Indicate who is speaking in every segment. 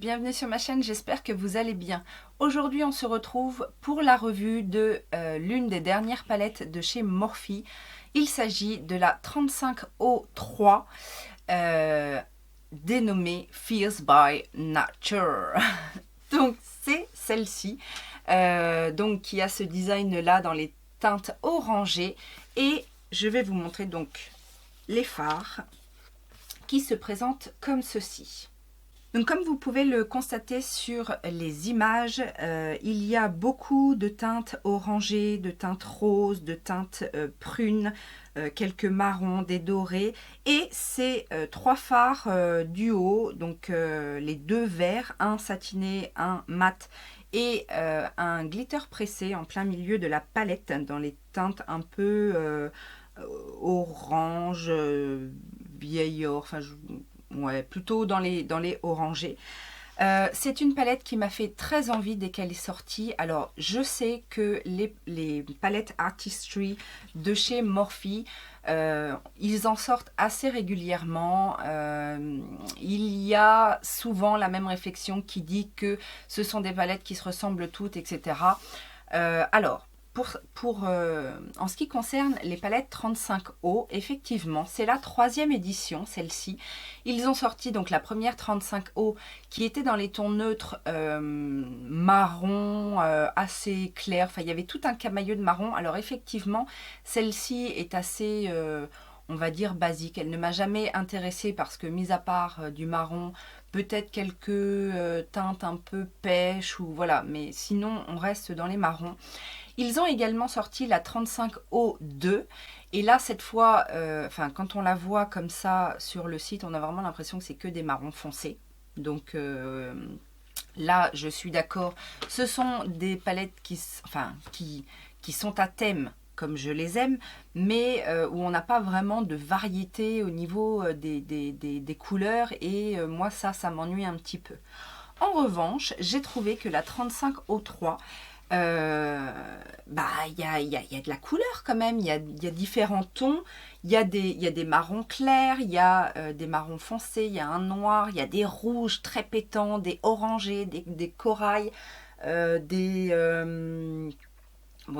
Speaker 1: bienvenue sur ma chaîne, j'espère que vous allez bien. Aujourd'hui on se retrouve pour la revue de l'une des dernières palettes de chez Morphe. Il s'agit de la 35O3 dénommée Fierce by Nature. Donc c'est celle-ci, qui a ce design là dans les teintes orangées, et je vais vous montrer donc les fards qui se présentent comme ceci. Donc comme vous pouvez le constater sur les images, il y a beaucoup de teintes orangées, de teintes roses, de teintes prunes, quelques marrons, des dorés, et ces trois fards du haut, donc les deux verts, un satiné, un mat, et un glitter pressé en plein milieu de la palette dans les teintes un peu orange, vieil or, enfin ouais, plutôt dans les orangés. C'est une palette qui m'a fait très envie dès qu'elle est sortie. Alors je sais que les palettes Artistry de chez Morphe, ils en sortent assez régulièrement. Il y a souvent la même réflexion qui dit que ce sont des palettes qui se ressemblent toutes, etc. En ce qui concerne les palettes 35O, effectivement, c'est la 3e édition, celle-ci. Ils ont sorti donc la première 35O qui était dans les tons neutres marron, assez clair. Enfin, il y avait tout un camailleux de marron. Alors effectivement, celle-ci est assez, on va dire, basique. Elle ne m'a jamais intéressée parce que, mis à part du marron, peut-être quelques teintes un peu pêche, ou voilà. Mais sinon, on reste dans les marrons. Ils ont également sorti la 35O2, et là cette fois, quand on la voit comme ça sur le site, on a vraiment l'impression que c'est que des marrons foncés. Donc là je suis d'accord, ce sont des palettes qui sont à thème comme je les aime, mais où on n'a pas vraiment de variété au niveau des couleurs, et moi ça m'ennuie un petit peu. En revanche, j'ai trouvé que la 35O3, il y a de la couleur quand même, il y a différents tons, il y a des marrons clairs, il y a des marrons foncés, il y a un noir, il y a des rouges très pétants, des orangés, des corails, bon,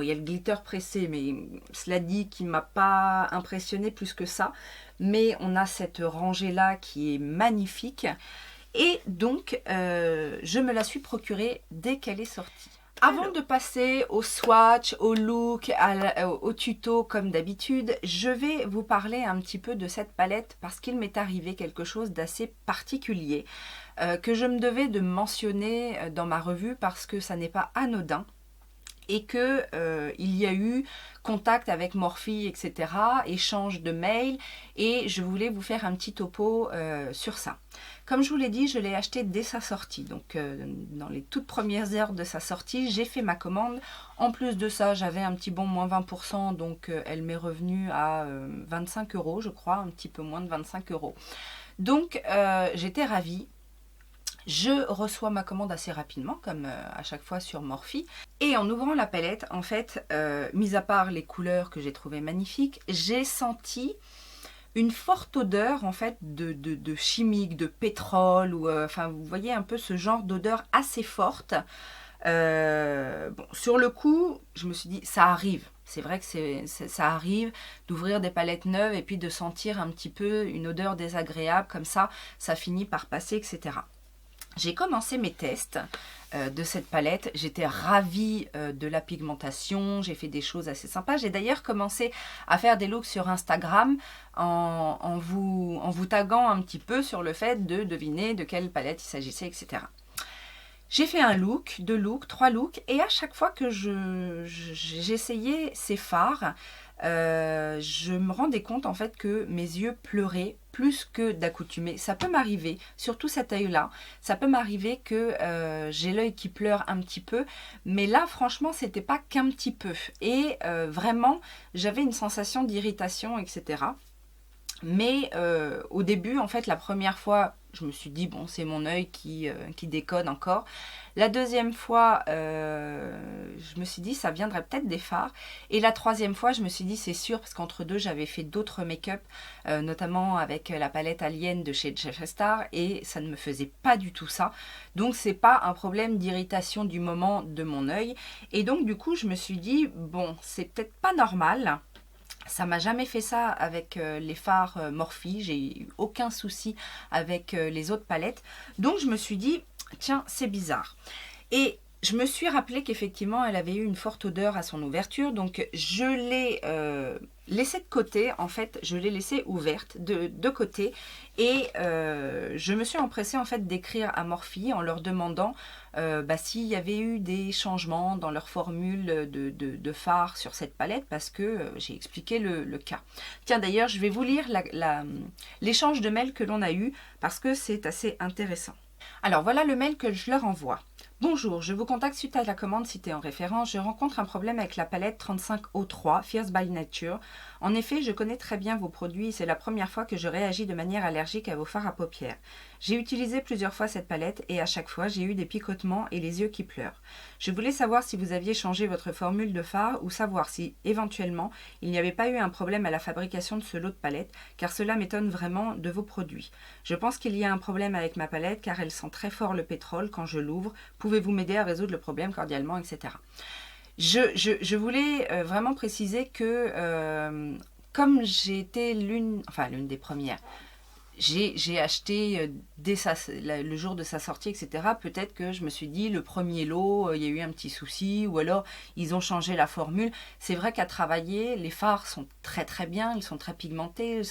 Speaker 1: il y a le glitter pressé, mais cela dit qui m'a pas impressionné plus que ça. Mais on a cette rangée là qui est magnifique, et donc je me la suis procurée dès qu'elle est sortie. Avant de passer au swatch, au look, au tuto comme d'habitude, je vais vous parler un petit peu de cette palette parce qu'il m'est arrivé quelque chose d'assez particulier que je me devais de mentionner dans ma revue parce que ça n'est pas anodin, et que il y a eu contact avec Morphe, etc., échange de mails, et je voulais vous faire un petit topo sur ça. Comme je vous l'ai dit, je l'ai acheté dès sa sortie, donc dans les toutes premières heures de sa sortie, j'ai fait ma commande. En plus de ça, j'avais un petit bon moins 20%, donc elle m'est revenue à 25 €, je crois, un petit peu moins de 25 €. Donc j'étais ravie. Je reçois ma commande assez rapidement, comme à chaque fois sur Morphe. Et en ouvrant la palette, en fait, mis à part les couleurs que j'ai trouvées magnifiques, j'ai senti une forte odeur en fait de chimique, de pétrole, ou vous voyez un peu ce genre d'odeur assez forte. Bon, sur le coup, je me suis dit, ça arrive. C'est vrai que ça arrive d'ouvrir des palettes neuves et puis de sentir un petit peu une odeur désagréable comme ça finit par passer, etc. J'ai commencé mes tests de cette palette, j'étais ravie de la pigmentation, j'ai fait des choses assez sympas. J'ai d'ailleurs commencé à faire des looks sur Instagram en vous taguant un petit peu sur le fait de deviner de quelle palette il s'agissait, etc. J'ai fait un look, 2 looks, 3 looks, et à chaque fois que j'essayais ces fards, je me rendais compte en fait que mes yeux pleuraient plus que d'accoutumée. Ça peut m'arriver, surtout cet œil-là, ça peut m'arriver que j'ai l'œil qui pleure un petit peu, mais là franchement c'était pas qu'un petit peu, et vraiment j'avais une sensation d'irritation, etc. Mais au début, en fait, la première fois, je me suis dit, bon, c'est mon œil qui déconne encore. La deuxième fois, je me suis dit, ça viendrait peut-être des fards. Et la troisième fois, je me suis dit, c'est sûr, parce qu'entre deux, j'avais fait d'autres make-up, notamment avec la palette Alien de chez Jeffree Star, et ça ne me faisait pas du tout ça. Donc, c'est pas un problème d'irritation du moment de mon œil. Et donc, du coup, je me suis dit, bon, c'est peut-être pas normal. Ça m'a jamais fait ça avec les fards Morphe, j'ai eu aucun souci avec les autres palettes. Donc je me suis dit, tiens, c'est bizarre. Et je me suis rappelé qu'effectivement, elle avait eu une forte odeur à son ouverture. Donc je l'ai laissée de côté. En fait, je l'ai laissée ouverte de côté. Et je me suis empressée en fait d'écrire à Morphe en leur demandant s'il y avait eu des changements dans leur formule de fard sur cette palette, parce que j'ai expliqué le cas. Tiens, d'ailleurs, je vais vous lire l'échange de mails que l'on a eu, parce que c'est assez intéressant. Alors voilà le mail que je leur envoie. Bonjour, je vous contacte suite à la commande citée en référence. Je rencontre un problème avec la palette 3503 Fierce by Nature. En effet, je connais très bien vos produits et c'est la première fois que je réagis de manière allergique à vos fards à paupières. J'ai utilisé plusieurs fois cette palette et à chaque fois j'ai eu des picotements et les yeux qui pleurent. Je voulais savoir si vous aviez changé votre formule de fard ou savoir si, éventuellement, il n'y avait pas eu un problème à la fabrication de ce lot de palettes, car cela m'étonne vraiment de vos produits. Je pense qu'il y a un problème avec ma palette car elle sent très fort le pétrole quand je l'ouvre. Pouvez-vous m'aider à résoudre le problème cordialement, etc. Je voulais vraiment préciser que comme j'ai été l'une des premières, j'ai acheté le jour de sa sortie, etc. Peut-être que je me suis dit, le premier lot, il y a eu un petit souci, ou alors ils ont changé la formule. C'est vrai qu'à travailler, les fards sont très très bien, ils sont très pigmentés,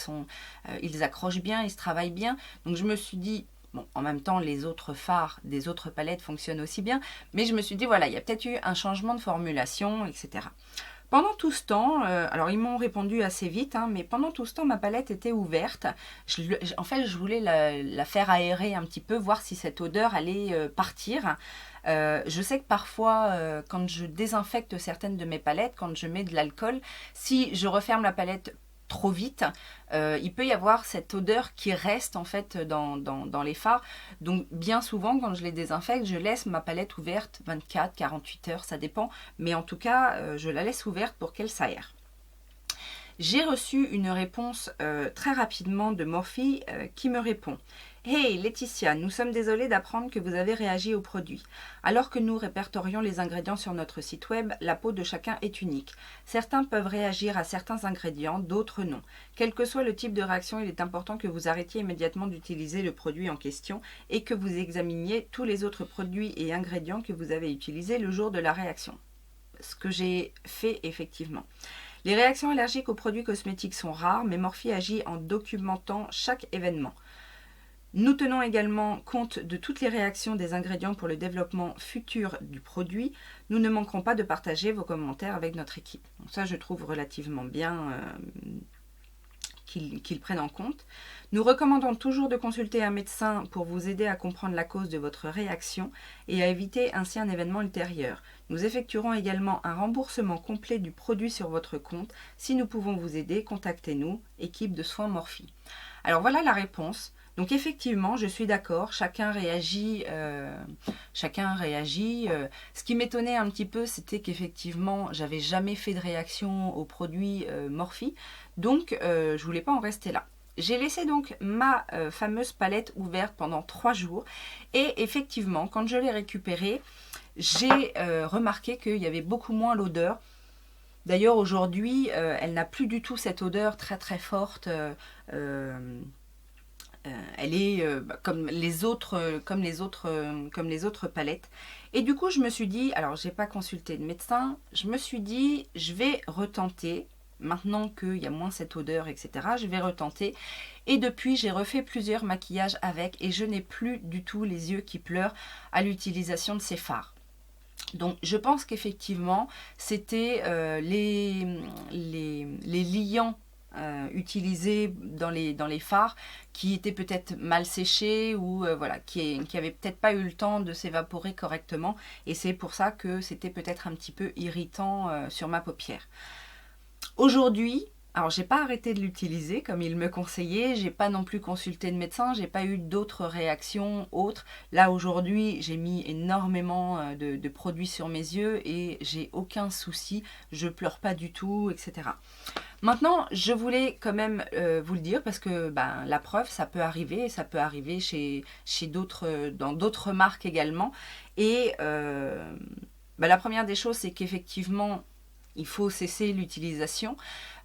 Speaker 1: ils accrochent bien, ils se travaillent bien. Donc je me suis dit, bon, en même temps, les autres fards des autres palettes fonctionnent aussi bien, mais je me suis dit, voilà, il y a peut-être eu un changement de formulation, etc. Pendant tout ce temps, alors ils m'ont répondu assez vite, mais pendant tout ce temps, ma palette était ouverte. En fait, je voulais la faire aérer un petit peu, voir si cette odeur allait partir. Je sais que parfois, quand je désinfecte certaines de mes palettes, quand je mets de l'alcool, si je referme la palette trop vite, il peut y avoir cette odeur qui reste en fait dans les fards. Donc bien souvent quand je les désinfecte, je laisse ma palette ouverte 24-48 heures, ça dépend, mais en tout cas je la laisse ouverte pour qu'elle s'aère. J'ai reçu une réponse très rapidement de Morphe qui me répond: Hey Laetitia, nous sommes désolés d'apprendre que vous avez réagi au produit. Alors que nous répertorions les ingrédients sur notre site web, la peau de chacun est unique. Certains peuvent réagir à certains ingrédients, d'autres non. Quel que soit le type de réaction, il est important que vous arrêtiez immédiatement d'utiliser le produit en question et que vous examiniez tous les autres produits et ingrédients que vous avez utilisés le jour de la réaction. Ce que j'ai fait effectivement. Les réactions allergiques aux produits cosmétiques sont rares, mais Morphe agit en documentant chaque événement. Nous tenons également compte de toutes les réactions des ingrédients pour le développement futur du produit. Nous ne manquerons pas de partager vos commentaires avec notre équipe. Donc ça, je trouve relativement bien qu'ils prennent en compte. Nous recommandons toujours de consulter un médecin pour vous aider à comprendre la cause de votre réaction et à éviter ainsi un événement ultérieur. Nous effectuerons également un remboursement complet du produit sur votre compte. Si nous pouvons vous aider, contactez-nous, équipe de soins Morphe. Alors voilà la réponse. Donc effectivement, je suis d'accord, chacun réagit. Ce qui m'étonnait un petit peu, c'était qu'effectivement, j'avais jamais fait de réaction aux produits Morphe. Donc, je voulais pas en rester là. J'ai laissé donc ma fameuse palette ouverte pendant 3 jours. Et effectivement, quand je l'ai récupérée, j'ai remarqué qu'il y avait beaucoup moins l'odeur. D'ailleurs, aujourd'hui, elle n'a plus du tout cette odeur très très forte. Elle est comme les autres palettes. Et du coup, je me suis dit, alors j'ai pas consulté de médecin, je me suis dit, je vais retenter. Maintenant qu'il y a moins cette odeur, etc., je vais retenter. Et depuis, j'ai refait plusieurs maquillages avec et je n'ai plus du tout les yeux qui pleurent à l'utilisation de ces fards. Donc je pense qu'effectivement, c'était les liants utilisés dans les fards qui étaient peut-être mal séchés ou voilà, qui n'avaient peut-être pas eu le temps de s'évaporer correctement. Et c'est pour ça que c'était peut-être un petit peu irritant sur ma paupière. Aujourd'hui, Alors, j'ai pas arrêté de l'utiliser comme il me conseillait, j'ai pas non plus consulté de médecin, j'ai pas eu d'autres réactions autres. Là, aujourd'hui, j'ai mis énormément de produits sur mes yeux et j'ai aucun souci, je pleure pas du tout, etc. Maintenant, je voulais quand même vous le dire parce que la preuve, ça peut arriver chez d'autres, dans d'autres marques également. Et la première des choses, c'est qu'effectivement, il faut cesser l'utilisation.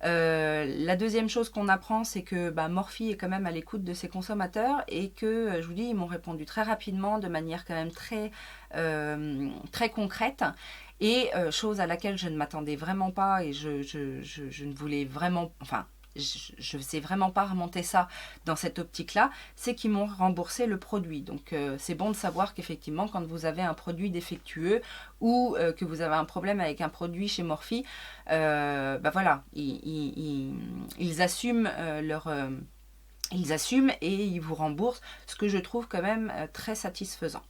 Speaker 1: La deuxième chose qu'on apprend, c'est que Morphe est quand même à l'écoute de ses consommateurs et que, je vous dis, ils m'ont répondu très rapidement, de manière quand même très concrète. Et chose à laquelle je ne m'attendais vraiment pas et je ne voulais vraiment... Enfin, je ne sais vraiment pas remonter ça dans cette optique-là, c'est qu'ils m'ont remboursé le produit. Donc c'est bon de savoir qu'effectivement, quand vous avez un produit défectueux ou que vous avez un problème avec un produit chez Morphe, voilà, ils assument ils assument et ils vous remboursent, ce que je trouve quand même très satisfaisant.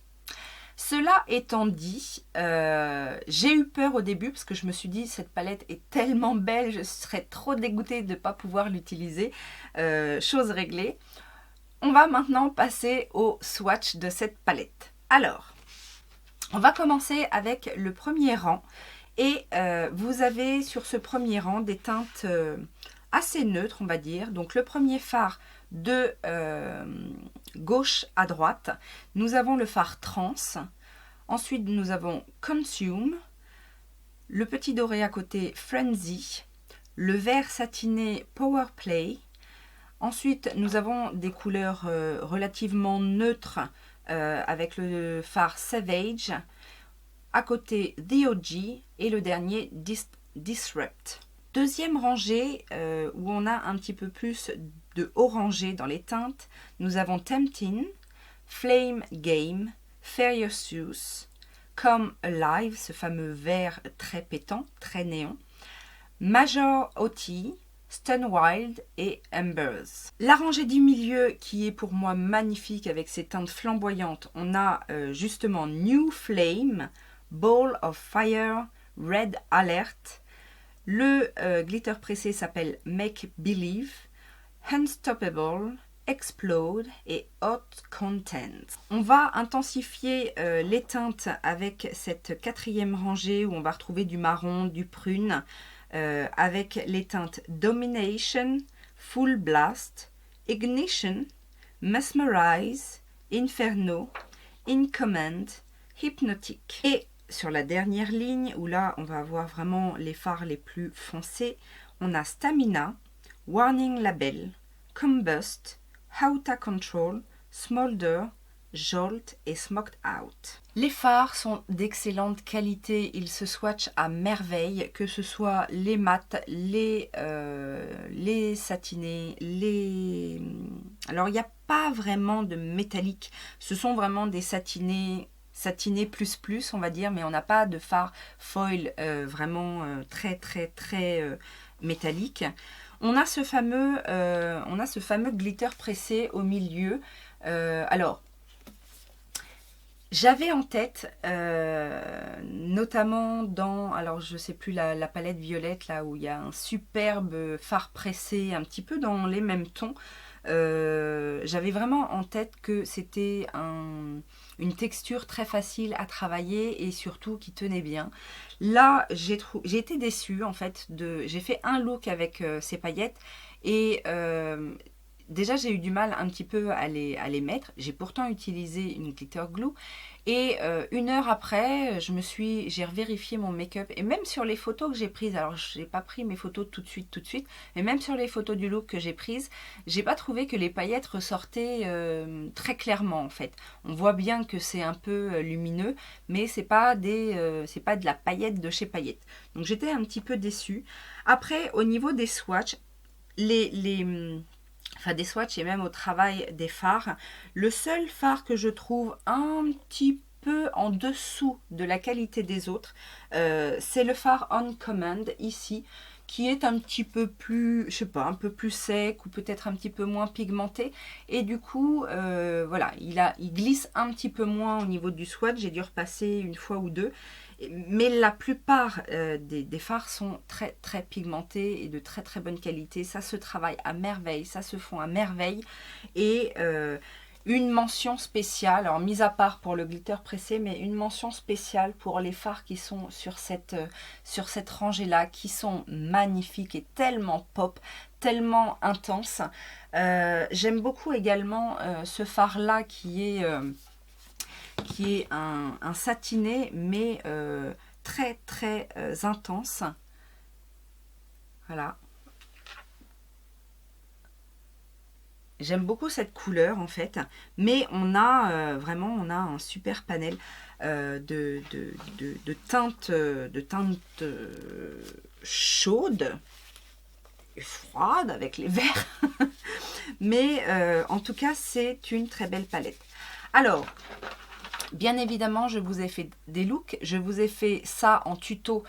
Speaker 1: Cela étant dit, j'ai eu peur au début parce que je me suis dit cette palette est tellement belle, je serais trop dégoûtée de ne pas pouvoir l'utiliser. Chose réglée. On va maintenant passer au swatch de cette palette. Alors, on va commencer avec le premier rang. Et vous avez sur ce premier rang des teintes assez neutres, on va dire. Donc le premier fard de gauche à droite, nous avons le fard Trans. Ensuite, nous avons Consume, le petit doré à côté Frenzy, le vert satiné Power Play. Ensuite, nous avons des couleurs relativement neutres avec le fard Savage. À côté, The OG et le dernier, Disrupt. Deuxième rangée, où on a un petit peu plus de orangé dans les teintes, nous avons Tempting, Flame Game, Furious, Come Alive, ce fameux vert très pétant, très néon, Major OT, Stun Wild et Embers. La rangée du milieu qui est pour moi magnifique avec ses teintes flamboyantes, on a justement New Flame, Ball of Fire, Red Alert. Le glitter pressé s'appelle Make Believe, Unstoppable, Explode et Hot Content. On va intensifier les teintes avec cette quatrième rangée où on va retrouver du marron, du prune, avec les teintes Domination, Full Blast, Ignition, Mesmerize, Inferno, In Command, Hypnotic. Et sur la dernière ligne, où là on va avoir vraiment les fards les plus foncés, on a Stamina, Warning Label, Combust, Out of Control, Smolder, Jolt et Smoked Out. Les fards sont d'excellente qualité, ils se swatchent à merveille, que ce soit les mats, les satinés, les... Alors il n'y a pas vraiment de métallique, ce sont vraiment des satinés plus on va dire, mais on n'a pas de fard foil vraiment très métallique. On a ce fameux glitter pressé au milieu. Alors, j'avais en tête, notamment dans, alors je sais plus, la palette violette, là où il y a un superbe fard pressé, un petit peu dans les mêmes tons. J'avais vraiment en tête que c'était une texture très facile à travailler et surtout qui tenait bien. Là, j'ai été déçue en fait. J'ai fait un look avec ces paillettes et déjà j'ai eu du mal un petit peu à les mettre. J'ai pourtant utilisé une glitter glue et une heure après j'ai revérifié mon make-up et même sur les photos que j'ai prises, alors je n'ai pas pris mes photos tout de suite, mais même sur les photos du look que j'ai prises, j'ai pas trouvé que les paillettes ressortaient très clairement en fait. On voit bien que c'est un peu lumineux, mais c'est pas de la paillette de chez Paillettes. Donc j'étais un petit peu déçue. Après, au niveau des swatchs, des swatchs et même au travail des fards, le seul fard que je trouve un petit peu en dessous de la qualité des autres, c'est le fard On Command ici, qui est un petit peu plus, je sais pas, un peu plus sec ou peut-être un petit peu moins pigmenté. Et du coup, voilà, il glisse un petit peu moins au niveau du swatch. J'ai dû repasser une fois ou deux. Mais la plupart des fards sont très très pigmentés et de très très bonne qualité. Ça se travaille à merveille, ça se fond à merveille. Et une mention spéciale, alors mis à part pour le glitter pressé, mais une mention spéciale pour les fards qui sont sur cette rangée-là, qui sont magnifiques et tellement pop, tellement intenses. J'aime beaucoup également ce fard-là qui est un satiné, mais très très intense. Voilà. J'aime beaucoup cette couleur en fait, mais on a vraiment un super panel de teintes, chaudes et froides avec les verts. Mais en tout cas, c'est une très belle palette. Alors, bien évidemment, je vous ai fait des looks. Je vous ai fait ça en tuto,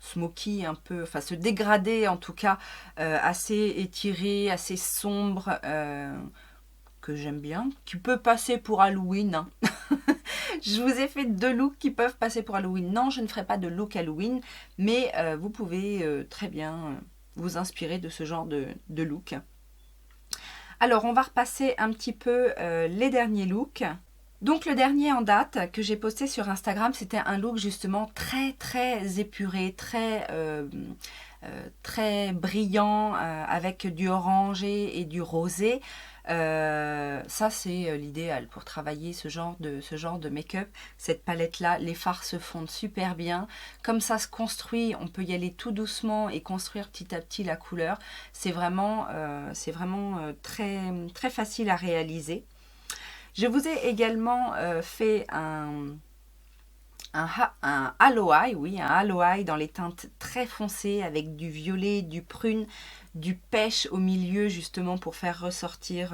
Speaker 1: smoky un peu, enfin ce dégradé en tout cas, assez étiré, assez sombre, que j'aime bien, qui peut passer pour Halloween. Hein. Je vous ai fait 2 looks qui peuvent passer pour Halloween. Non, je ne ferai pas de look Halloween, mais vous pouvez très bien vous inspirer de ce genre de look. Alors, on va repasser un petit peu les derniers looks. Donc le dernier en date que j'ai posté sur Instagram, c'était un look justement très très épuré, très brillant, avec du orangé et du rosé. Ça c'est l'idéal pour travailler ce genre de make-up. Cette palette là, les fards se fondent super bien. Comme ça se construit, on peut y aller tout doucement et construire petit à petit la couleur. C'est vraiment très, très facile à réaliser. Je vous ai également fait un halo eye, oui, un halo eye dans les teintes très foncées avec du violet, du prune, du pêche au milieu justement pour faire ressortir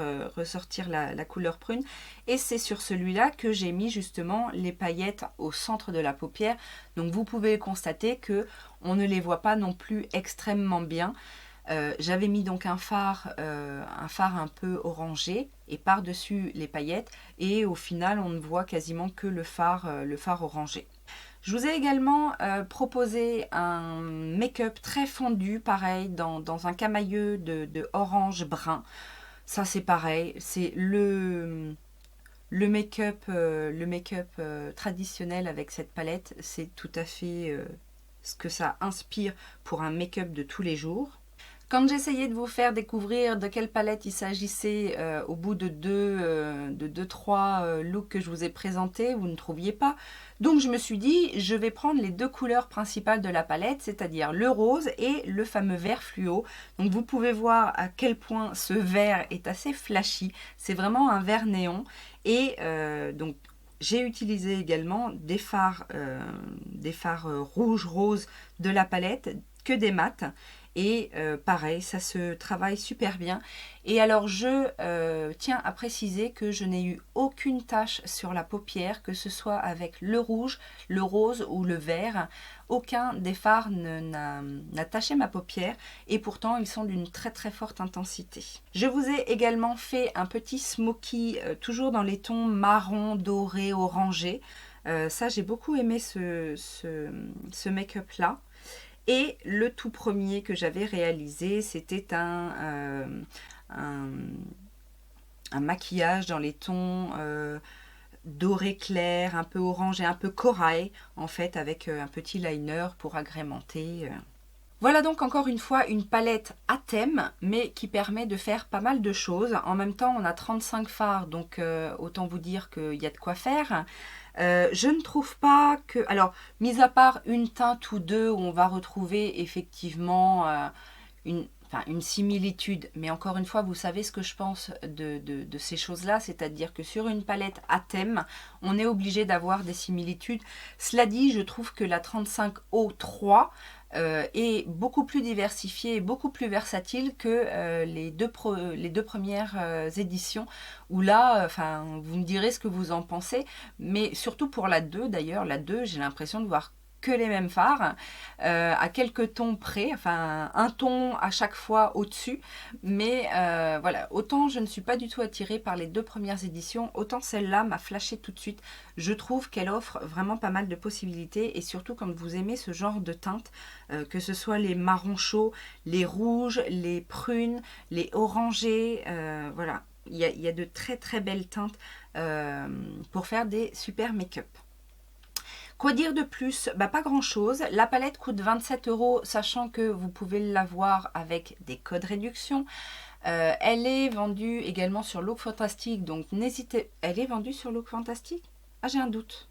Speaker 1: la couleur prune. Et c'est sur celui-là que j'ai mis justement les paillettes au centre de la paupière. Donc vous pouvez constater que on ne les voit pas non plus extrêmement bien. J'avais mis donc un phare un peu orangé et par-dessus les paillettes, et au final on ne voit quasiment que le phare orangé. Je vous ai également proposé un make-up très fondu, pareil, dans un camailleux de orange brun. Ça c'est pareil, c'est le make-up traditionnel avec cette palette. C'est tout à fait ce que ça inspire pour un make-up de tous les jours. Quand j'essayais de vous faire découvrir de quelle palette il s'agissait au bout de 2-3 looks que je vous ai présentés, vous ne trouviez pas. Donc je me suis dit, je vais prendre les 2 couleurs principales de la palette, c'est-à-dire le rose et le fameux vert fluo. Donc vous pouvez voir à quel point ce vert est assez flashy. C'est vraiment un vert néon. Et donc j'ai utilisé également des fards rouge rose de la palette, que des mats. Et pareil, ça se travaille super bien. Et alors je tiens à préciser que je n'ai eu aucune tache sur la paupière, que ce soit avec le rouge, le rose ou le vert. Aucun des fards n'a taché ma paupière, et pourtant ils sont d'une très très forte intensité. Je vous ai également fait un petit smoky, toujours dans les tons marron, doré, orangé. Ça j'ai beaucoup aimé ce make-up là. Et le tout premier que j'avais réalisé, c'était un maquillage dans les tons doré clair, un peu orange et un peu corail, en fait, avec un petit liner pour agrémenter. Voilà donc encore une fois une palette à thème, mais qui permet de faire pas mal de choses. En même temps, on a 35 fards, donc autant vous dire qu'il y a de quoi faire. Je ne trouve pas que... Alors, mis à part une teinte ou deux où on va retrouver effectivement une similitude, mais encore une fois, vous savez ce que je pense de ces choses-là, c'est-à-dire que sur une palette à thème, on est obligé d'avoir des similitudes. Cela dit, je trouve que la 35O3 est beaucoup plus diversifiée, beaucoup plus versatile que les deux premières éditions, où là, vous me direz ce que vous en pensez, mais surtout pour la 2 d'ailleurs, la 2, j'ai l'impression de voir que les mêmes fards, à quelques tons près, enfin un ton à chaque fois au-dessus. Mais voilà, autant je ne suis pas du tout attirée par les 2 premières éditions, autant celle-là m'a flashé tout de suite. Je trouve qu'elle offre vraiment pas mal de possibilités, et surtout quand vous aimez ce genre de teinte, que ce soit les marrons chauds, les rouges, les prunes, les orangés, voilà. Il y a de très très belles teintes pour faire des super make-up. Quoi dire de plus? Bah, pas grand chose. La palette coûte 27 €, sachant que vous pouvez l'avoir avec des codes réduction. Elle est vendue également sur Look Fantastic, donc n'hésitez... Elle est vendue sur Look Fantastic? Ah, j'ai un doute.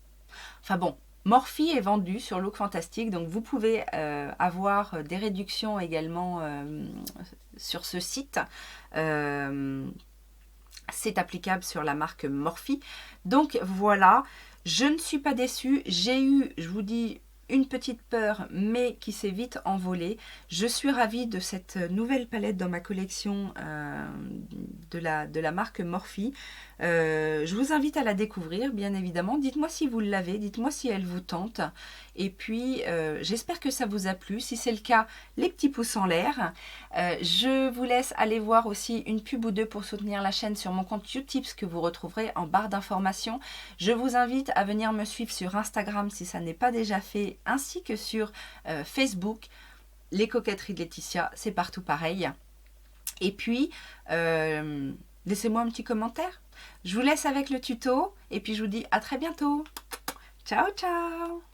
Speaker 1: Enfin bon, Morphe est vendue sur Look Fantastic, donc vous pouvez avoir des réductions également sur ce site. C'est applicable sur la marque Morphe. Donc voilà, je ne suis pas déçue. J'ai eu, je vous dis, une petite peur, mais qui s'est vite envolée. Je suis ravie de cette nouvelle palette dans ma collection de la marque Morphe. Je vous invite à la découvrir, bien évidemment. Dites-moi si vous l'avez, dites-moi si elle vous tente. Et puis, j'espère que ça vous a plu. Si c'est le cas, les petits pouces en l'air. Je vous laisse aller voir aussi une pub ou deux pour soutenir la chaîne sur mon compte Utips que vous retrouverez en barre d'informations. Je vous invite à venir me suivre sur Instagram si ça n'est pas déjà fait, ainsi que sur Facebook. Les coquetteries de Laetitia, c'est partout pareil. Et puis, laissez-moi un petit commentaire. Je vous laisse avec le tuto et puis je vous dis à très bientôt. Ciao, ciao!